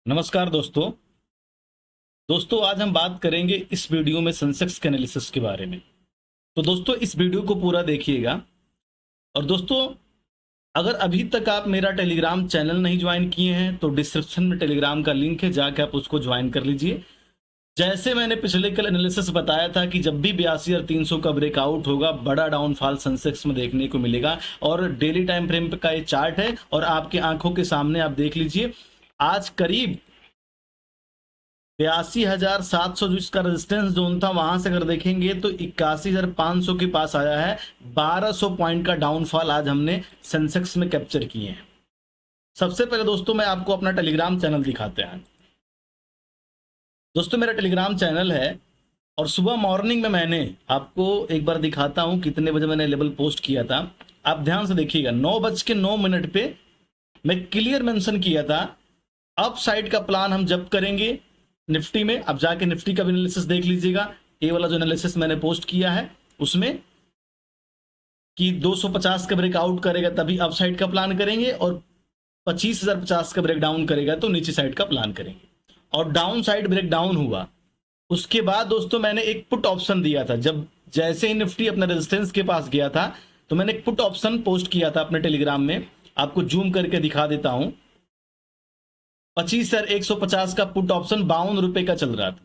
नमस्कार दोस्तों। आज हम बात करेंगे इस वीडियो में सेंसेक्स के एनालिसिस के बारे में। तो दोस्तों इस वीडियो को पूरा देखिएगा। और दोस्तों अगर अभी तक आप मेरा टेलीग्राम चैनल नहीं ज्वाइन किए हैं तो डिस्क्रिप्शन में टेलीग्राम का लिंक है, जाके आप उसको ज्वाइन कर लीजिए। जैसे मैंने पिछले कल एनालिसिस बताया था कि जब भी 82,300 का ब्रेकआउट होगा बड़ा डाउनफॉल सेंसेक्स में देखने को मिलेगा। और डेली टाइम फ्रेम का ये चार्ट है और आपके आंखों के सामने आप देख लीजिए। आज करीब 82,700 जो इसका रेजिस्टेंस जोन था वहां से अगर देखेंगे तो 81,500 के पास आया है। 1200 पॉइंट का डाउनफॉल आज हमने सेंसेक्स में कैप्चर किए हैं। सबसे पहले दोस्तों मैं आपको अपना टेलीग्राम चैनल दिखाते हैं। दोस्तों मेरा टेलीग्राम चैनल है और सुबह मॉर्निंग में मैंने आपको एक बार दिखाता हूं कितने बजे मैंने लेवल पोस्ट किया था। आप ध्यान से देखिएगा, 9:09 पे मैं क्लियर मेंशन किया था अप साइड का प्लान हम जब करेंगे निफ्टी में। अब जाके निफ्टी का भी एनालिसिस देख लीजिएगा। ये वाला जो एनालिसिस मैंने पोस्ट किया है उसमें कि 250 का ब्रेकआउट करेगा तभी अप साइड का प्लान करेंगे और 25,050 का ब्रेकडाउन करेगा तो नीचे साइड का प्लान करेंगे। और डाउन साइड ब्रेकडाउन हुआ उसके बाद दोस्तों मैंने एक पुट ऑप्शन दिया था। जब जैसे ही निफ्टी अपने रेजिस्टेंस के पास गया था तो मैंने एक पुट ऑप्शन पोस्ट किया था अपने टेलीग्राम में। आपको जूम करके दिखा देता हूं। 25,150 का पुट ऑप्शन 52 रुपए का चल रहा था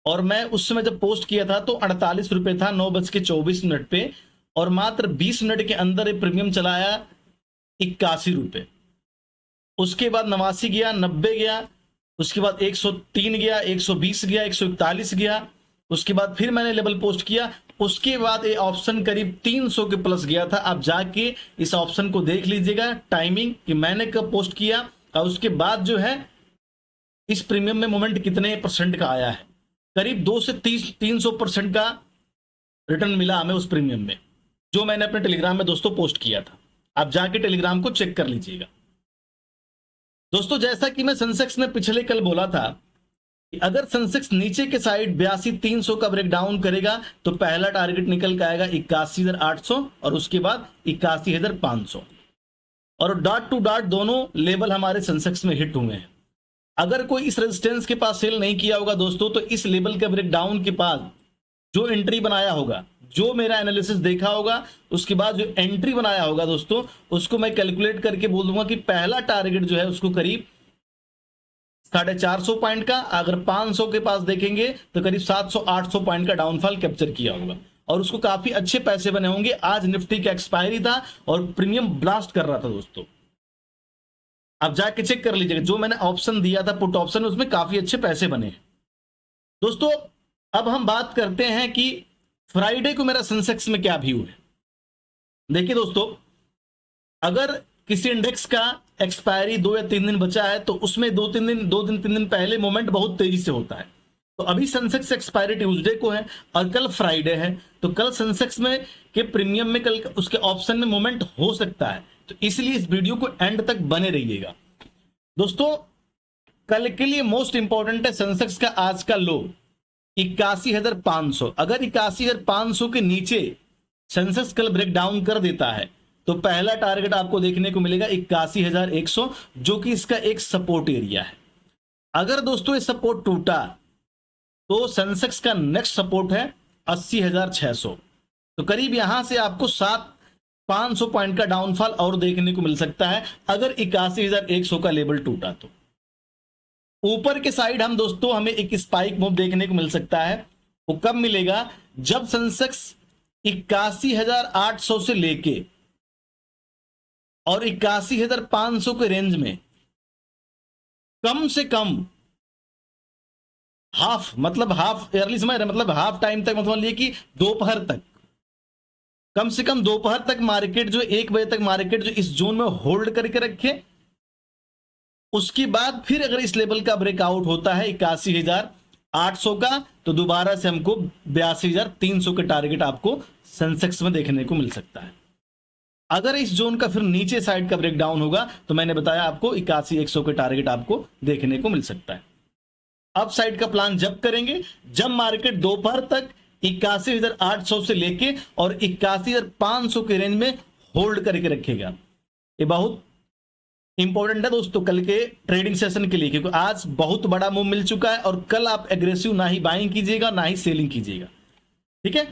और मैं उस समय जब पोस्ट किया था तो 48 रुपए था 9:24 पे। और मात्र 20 मिनट के अंदर ये प्रीमियम चलाया 81 रुपए। उसके बाद 89 गया, 90 गया, उसके बाद 103 गया, 120 गया, 141 गया। उसके बाद फिर मैंने लेवल पोस्ट किया। उसके बाद ये ऑप्शन करीब 300 के प्लस गया था। आप जाके इस ऑप्शन को देख लीजिएगा टाइमिंग कि मैंने कब पोस्ट किया और उसके बाद जो है इस प्रीमियम में मोमेंट कितने परसेंट का आया है। करीब 2 से 300% का रिटर्न मिला हमें उस प्रीमियम में, जो मैंने अपने टेलीग्राम में दोस्तों पोस्ट किया था। आप जाके टेलीग्राम को चेक कर लीजिएगा। दोस्तों जैसा कि मैं सेंसेक्स में पिछले कल बोला था कि अगर सेंसेक्स नीचे के साइड 82,300 का ब्रेकडाउन करेगा तो पहला टारगेट निकल के आएगा 81,800 और उसके बाद 81,500। और डॉट टू डॉट दोनों लेवल हमारे सेंसेक्स में हिट हुए हैं। अगर कोई इस रेजिस्टेंस के पास सेल नहीं किया होगा दोस्तों तो इस लेवल के ब्रेकडाउन के बाद जो एंट्री बनाया होगा, जो मेरा एनालिसिस देखा होगा उसके बाद जो एंट्री बनाया होगा दोस्तों उसको मैं कैलकुलेट करके बोल दूंगा कि पहला टारगेट जो है उसको करीब 450 पॉइंट का, अगर 500 के पास देखेंगे तो करीब 700-800 पॉइंट का डाउनफॉल कैप्चर किया होगा और उसको काफी अच्छे पैसे बने होंगे। आज निफ्टी का एक्सपायरी था और प्रीमियम ब्लास्ट कर रहा था दोस्तों। आप जाके चेक कर लीजिएगा, जो मैंने ऑप्शन दिया था पुट ऑप्शन उसमें काफी अच्छे पैसे बने हैं दोस्तों। अब हम बात करते हैं कि फ्राइडे को मेरा सेंसेक्स में क्या व्यू है। देखिए दोस्तों, अगर किसी इंडेक्स का एक्सपायरी 2 या 3 दिन बचा है तो उसमें 2-3 दिन पहले मोमेंट बहुत तेजी से होता है। तो अभी सेंसेक्स एक्सपायरी ट्यूसडे को है और कल फ्राइडे है, तो कल सेंसेक्स में के प्रीमियम में कल उसके ऑप्शन में मोमेंट हो सकता है। तो इसलिए इस वीडियो को एंड तक बने रहिएगा दोस्तों। कल के लिए मोस्ट इंपॉर्टेंट है सेंसेक्स का आज का लो 81,500। अगर 81,500 के नीचे सेंसेक्स कल ब्रेकडाउन कर देता है तो पहला टारगेट आपको देखने को मिलेगा 81,100, जो कि इसका एक सपोर्ट एरिया है। अगर दोस्तों ये सपोर्ट टूटा तो सेंसेक्स का नेक्स्ट सपोर्ट है 80,600। तो करीब यहां से आपको 500 पॉइंट का डाउनफॉल और देखने को मिल सकता है अगर 81,100 का लेवल टूटा तो। ऊपर के साइड हम दोस्तों हमें एक स्पाइक मूव देखने को मिल सकता है। वो कब मिलेगा? जब सेंसेक्स 81,800 से लेके और 81,500 के रेंज में कम से कम हाफ अर्ली समय मतलब हाफ टाइम तक, मतलब ये कि दोपहर तक, कम से कम दोपहर तक मार्केट जो 1 बजे तक मार्केट जो इस जोन में होल्ड करके रखे, उसके बाद फिर अगर इस लेवल का ब्रेकआउट होता है 81,800 का तो दोबारा से हमको 82,300 के टारगेट आपको सेंसेक्स में देखने को मिल सकता है। अगर इस जोन का फिर नीचे साइड का ब्रेकडाउन होगा तो मैंने बताया आपको 81,100 के टारगेट आपको देखने को मिल सकता है। अप साइड का प्लान जब करेंगे जब मार्केट दोपहर तक 81,800 से लेके और 81,500 के रेंज में होल्ड करके रखेगा। ये बहुत इंपॉर्टेंट है दोस्तों कल के ट्रेडिंग सेशन के लिए, क्योंकि आज बहुत बड़ा मूव मिल चुका है और कल आप एग्रेसिव ना ही बाइंग कीजिएगा ना ही सेलिंग कीजिएगा। ठीक है,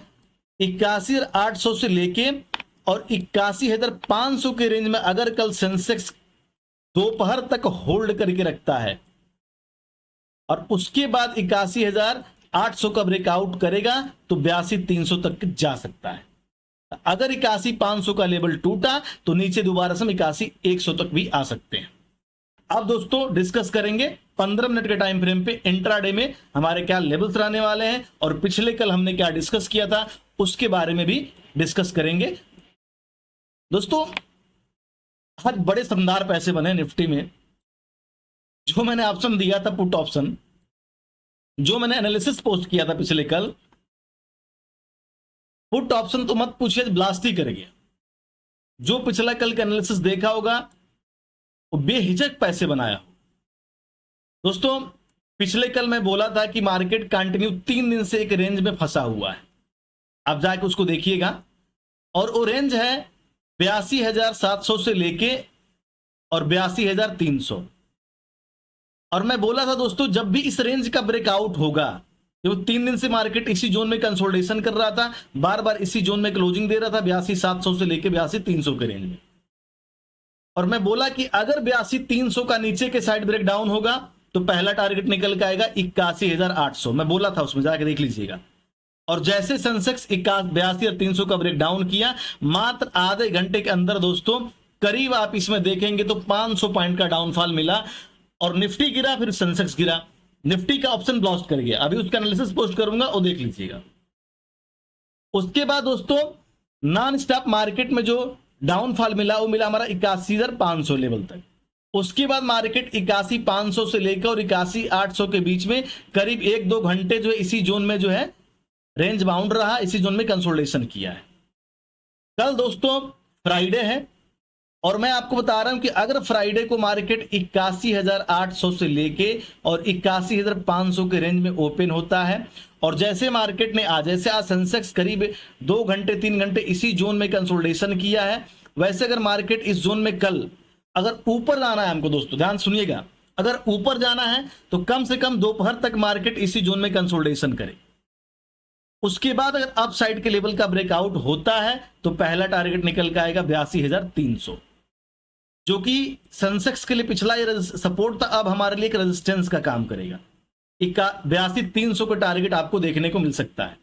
81,800 से लेके और 81,500 के रेंज में अगर कल सेंसेक्स दोपहर तक होल्ड करके रखता है और उसके बाद 81,800 का ब्रेकआउट करेगा तो 82,300 तक जा सकता है। अगर 81,500 का लेवल टूटा तो नीचे दोबारा से 81,100 तक भी आ सकते हैं। अब दोस्तों डिस्कस करेंगे 15 मिनट के टाइम फ्रेम पे इंट्राडे में हमारे क्या लेवल्स रहने वाले हैं और पिछले कल हमने क्या डिस्कस किया था उसके बारे में भी डिस्कस करेंगे। दोस्तों आज बड़े शानदार पैसे बने निफ्टी में। जो मैंने ऑप्शन दिया था पुट ऑप्शन, जो मैंने एनालिसिस पोस्ट किया था पिछले कल, पुट ऑप्शन तो मत पूछिए, ब्लास्ट ही कर गया। जो पिछला कल का एनालिसिस देखा होगा वो बेहिचक पैसे बनाया हो। दोस्तों पिछले कल मैं बोला था कि मार्केट कंटिन्यू 3 दिन से एक रेंज में फंसा हुआ है, आप जाके उसको देखिएगा, और वो रेंज है 82,700 से लेके और 82,300। और मैं बोला था दोस्तों जब भी इस रेंज का ब्रेकआउट होगा, जो 3 दिन से मार्केट इसी जोन में कंसोलिडेशन कर रहा था, बार बार इसी जोन में क्लोजिंग दे रहा था 82,700 से लेके 82,300 के रेंज में, और मैं बोला कि अगर 82,300 का नीचे के साइड ब्रेक डाउन होगा तो पहला टारगेट निकल के आएगा 81,800। मैं बोला था उसमें, जाके देख लीजिएगा। और जैसे सेंसेक्स 82,300 का ब्रेक डाउन किया, मात्र आधे घंटे के अंदर दोस्तों करीब आप इसमें देखेंगे तो 500 पॉइंट का डाउनफॉल मिला और निफ्टी गिरा, फिर सेंसेक्स गिरा। निफ्टी का ऑप्शन ब्लास्ट कर गया, अभी उसका एनालिसिस पोस्ट करूंगा और देख लीजिएगा। उसके बाद दोस्तों नॉन स्टॉप मार्केट में जो डाउनफॉल मिला वो मिला हमारा 81,500 लेवल तक। उसके बाद मार्केट 81,500 से लेकर और 81,800 के बीच में करीब 1-2 घंटे जो है इसी जोन में जो है रेंज बाउंड रहा, इसी जोन में कंसोलिडेशन किया है। कल दोस्तों फ्राइडे है और मैं आपको बता रहा हूं कि अगर फ्राइडे को मार्केट 81,800 से लेके और 81,500 के रेंज में ओपन होता है और जैसे मार्केट ने आज, जैसे आज सेंसेक्स करीब 2 घंटे 3 घंटे इसी जोन में कंसोलिडेशन किया है, वैसे अगर मार्केट इस जोन में कल अगर ऊपर जाना है हमको, दोस्तों ध्यान सुनिएगा, अगर ऊपर जाना है तो कम से कम दोपहर तक मार्केट इसी जोन में कंसोलिडेशन करे। उसके बाद अगर अप साइड के लेवल का ब्रेकआउट होता है तो पहला टारगेट निकल के आएगा 82,300, जो कि सेंसेक्स के लिए पिछला ये सपोर्ट था, अब हमारे लिए एक रेजिस्टेंस का काम करेगा। 82,300 का टारगेट आपको देखने को मिल सकता है।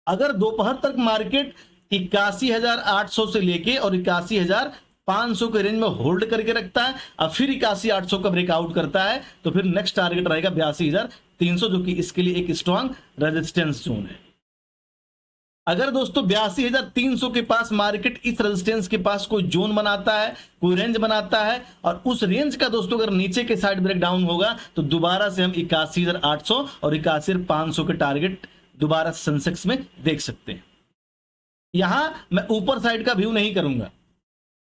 अगर दोपहर तक मार्केट 81,800 से लेके और 81,500 के रेंज में होल्ड करके रखता है और फिर 81,800 का ब्रेकआउट करता है तो फिर नेक्स्ट टारगेट रहेगा 82,300, जो कि इसके लिए एक स्ट्रॉन्ग रेजिस्टेंस जोन है। अगर दोस्तों 82,300 के पास मार्केट इस रेजिस्टेंस के पास कोई जोन बनाता है, कोई रेंज बनाता है और उस रेंज का दोस्तों अगर नीचे के साइड ब्रेक डाउन होगा तो दोबारा से हम 81,800 और 81,500 के टारगेट दोबारा सेंसेक्स में देख सकते हैं। यहां मैं ऊपर साइड का व्यू नहीं करूंगा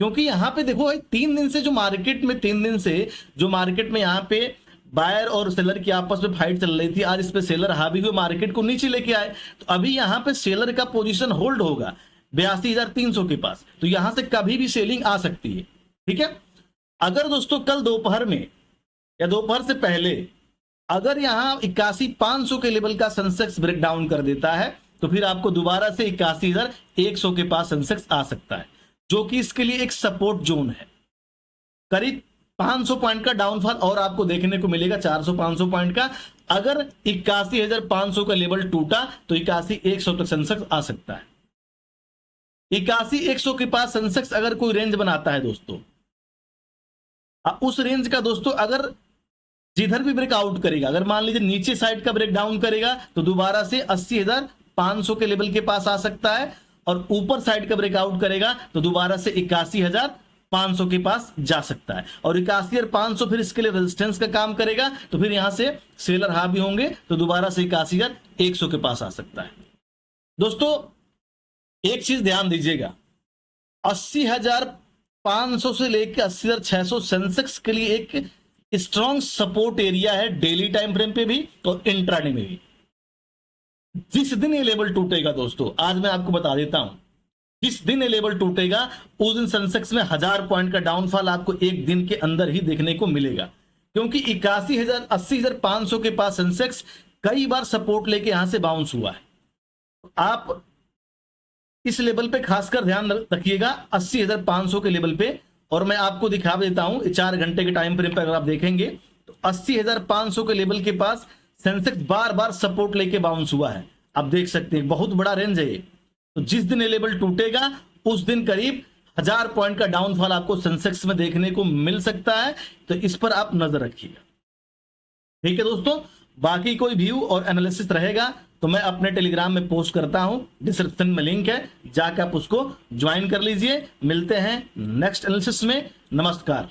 क्योंकि यहां पे देखो 3 दिन से जो मार्केट में 3 दिन से जो मार्केट में यहां पे बायर और सेलर की आपस में फाइट चल रही थी, आज इस पे सेलर हावी हुए मार्केट को नीचे लेके आए, तो अभी यहां पे सेलर का पोजीशन होल्ड होगा 82,300 के पास, तो यहां से कभी भी सेलिंग आ सकती है। ठीक है, अगर दोस्तों कल दोपहर में या दोपहर से पहले अगर यहां 81,500 के लेवल का सेंसेक्स ब्रेक डाउन कर देता है तो फिर आपको दोबारा से 81,100 के पास सेंसेक्स आ सकता है, जो कि इसके लिए एक सपोर्ट जोन है। करीब 500 पॉइंट का डाउनफॉल और आपको देखने को मिलेगा, 400-500 पॉइंट का। अगर 81,500 का लेवल टूटा तो 81,100 तक सेंसेक्स आ सकता है। 81,100 के पास सेंसेक्स अगर कोई रेंज बनाता है दोस्तों, उस रेंज का दोस्तों अगर जिधर भी ब्रेकआउट करेगा, अगर मान लीजिए नीचे साइड का ब्रेक डाउन करेगा तो दोबारा से 80,500 के लेवल के पास आ सकता है और ऊपर साइड का ब्रेकआउट करेगा तो दोबारा से 81,500 के पास जा सकता है और 81,500 फिर इसके लिए रेजिस्टेंस का काम करेगा, तो फिर यहां से सेलर हावी होंगे तो दोबारा से 81,100 के पास आ सकता है। दोस्तों एक चीज ध्यान दीजिएगा, 80,500 से लेकर 80,600 सेंसेक्स के लिए एक स्ट्रॉन्ग सपोर्ट एरिया है, डेली टाइम फ्रेम पे भी और इंट्राडे में भी। जिस दिन ये लेवल टूटेगा दोस्तों, आज मैं आपको बता देता हूं, जिस दिन ये लेवल टूटेगा उस दिन सेंसेक्स में 1000 पॉइंट का डाउनफॉल आपको एक दिन के अंदर ही देखने को मिलेगा, क्योंकि 81,000 80,500 के पास सेंसेक्स कई बार सपोर्ट लेके यहां से बाउंस हुआ है। आप इस लेवल पे खासकर ध्यान रखिएगा 80,500 के लेवल पे। और मैं आपको दिखा देता हूं 4 घंटे के टाइम फ्रेम पे अगर आप देखेंगे तो 80,500 के लेवल के पास सेंसेक्स बार बार सपोर्ट लेके बाउंस हुआ है। आप देख सकते हैं बहुत बड़ा रेंज है ये। तो जिस दिन ये लेवल टूटेगा उस दिन करीब 1000 पॉइंट का डाउनफॉल आपको सेंसेक्स में देखने को मिल सकता है, तो इस पर आप नजर रखिएगा। ठीक है दोस्तों, बाकी कोई व्यू और एनालिसिस रहेगा तो मैं अपने टेलीग्राम में पोस्ट करता हूं, डिस्क्रिप्शन में लिंक है, जाकर आप उसको ज्वाइन कर लीजिए। मिलते हैं नेक्स्ट एनालिसिस में। नमस्कार।